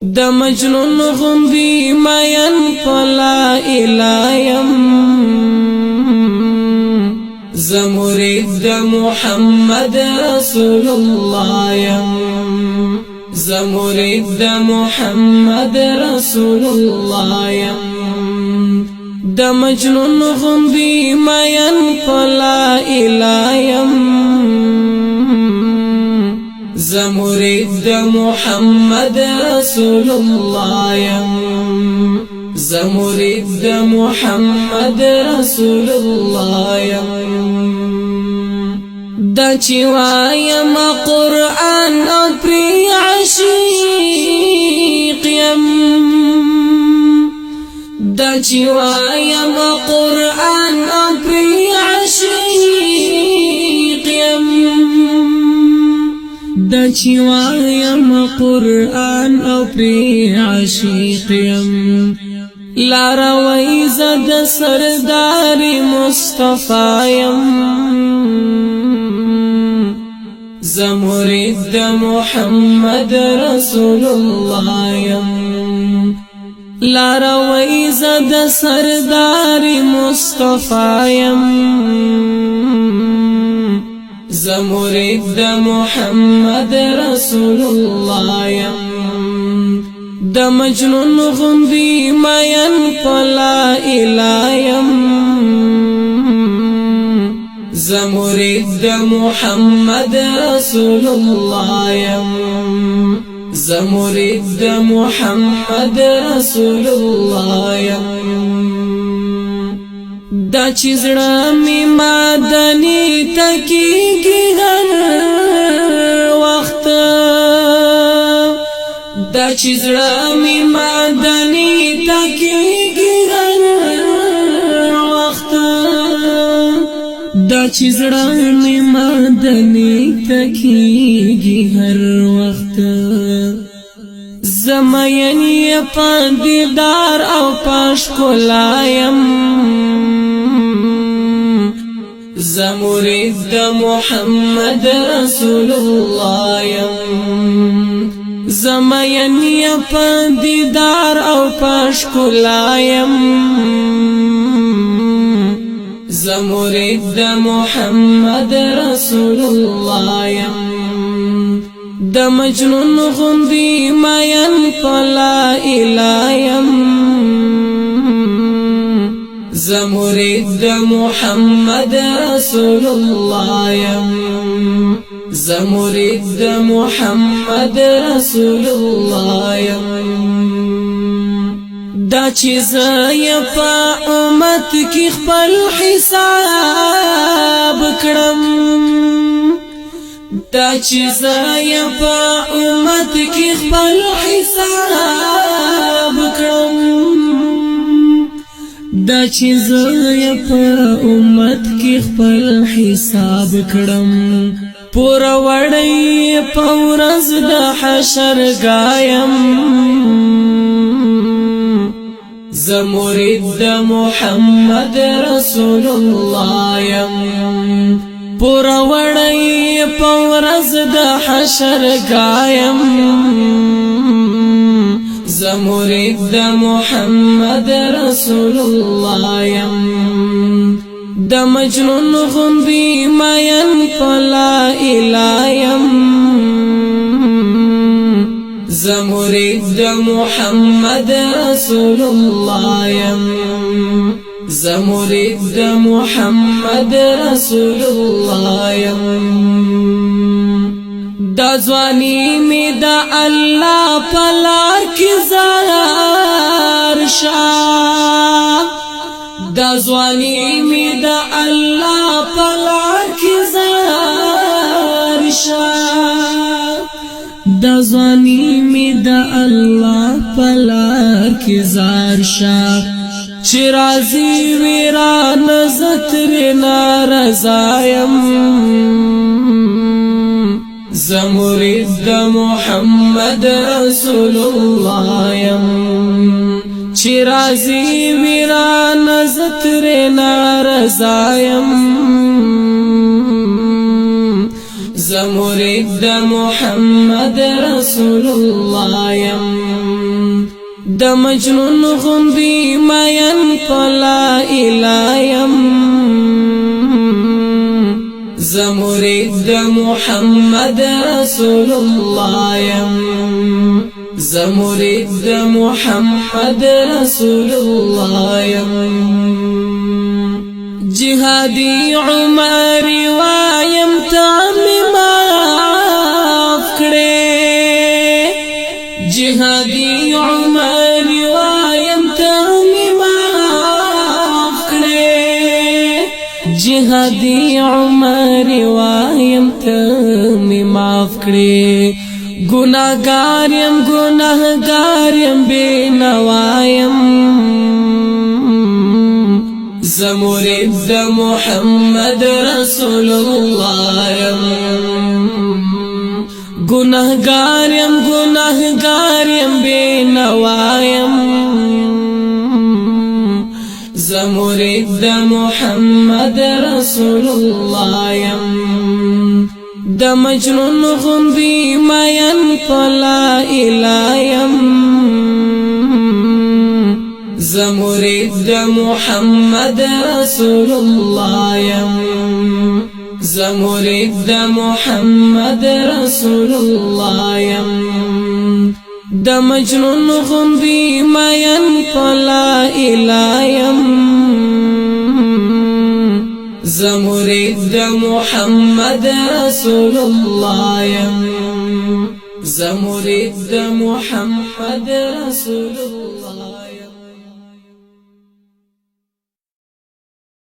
د مجنون غوندي مین پلا الهیم زمرید د محمد رسول الله یم زمرید د محمد رسول الله یم د مجنون غوندي مین پلا الهیم زمرید د محمد رسول الله یم زمرید د محمد رسول الله یم دا چې وایم قرآن او پری عشیق یم دا چې وایم قرآن او پری عشیق یم دا چې وایم قرآن او پری عشیق یم لاروی زد سردار مصطفی یم زمرید د محمد رسول الله یم لاروی زد سردار مصطفی یم زمرید د محمد رسول الله یم د مجنون غوندي مین پلا الهیم زمرید د محمد رسول الله یم زمرید د محمد رسول الله یم دا چې زړه می مدني تکیږي هر وخت دا چې زړه می مدني تکیږي هر وخت دا چې زړه می مدني تکیږي هر وخت زمینی پاندیدار او پاشکولایم زمرید د محمد رسول الله یم زمینی پاندیدار او پاشکولایم زمرید د محمد رسول الله یم د مجنون غوندي مین پلا الهیم زمرید د محمد رسول الله یم زمرید د محمد رسول الله یم دا چې زه په امت کې خپل حساب کړم دا چې زه په امت کې خپل حساب کړم دا چې زه په امت کې خپل حساب کړم پورا وړی په ورځ د حشر غایم زمرید د محمد رسول الله یم پورا وړی په ورځ د حشر غایم زمرید د محمد رسول الله یم د مجنون غوندي مین پلا الهیم زمرید د محمد رسول الله یم زمرید د محمد رسول الله یم دا ځواني می د الله په لار کې زار شاه دا ځواني می د الله په لار کې زار شاه دا ځواني می د الله په لار کې زار شاه چې راځي ویران زتر نارضایم زمرید د محمد رسول الله یم چې راځي ویران زتر نارضایم زمرید د محمد رسول الله یم د مجنون غوندي مین پلا الایم زمرید د محمد رسول الله یم زمرید د محمد رسول الله یم جهادی عمر وایم تعمیم افکڑے جهادی عمر وایم تعمیم افکڑے جهادی عمر وایم تعمیم افکڑے گناہگاریم گناہگاریم بے نوایم زمرید د محمد رسول الله گناہگاریم گناہگاریم بے نوایم زمرید د محمد رسول الله د مجنون غوندي مین پلا الایم زمرید د محمد رسول الله زمرید د محمد رسول الله د مجنون غوندي مین پلا الایم زمرید د محمد رسول الله زمرید د محمد رسول الله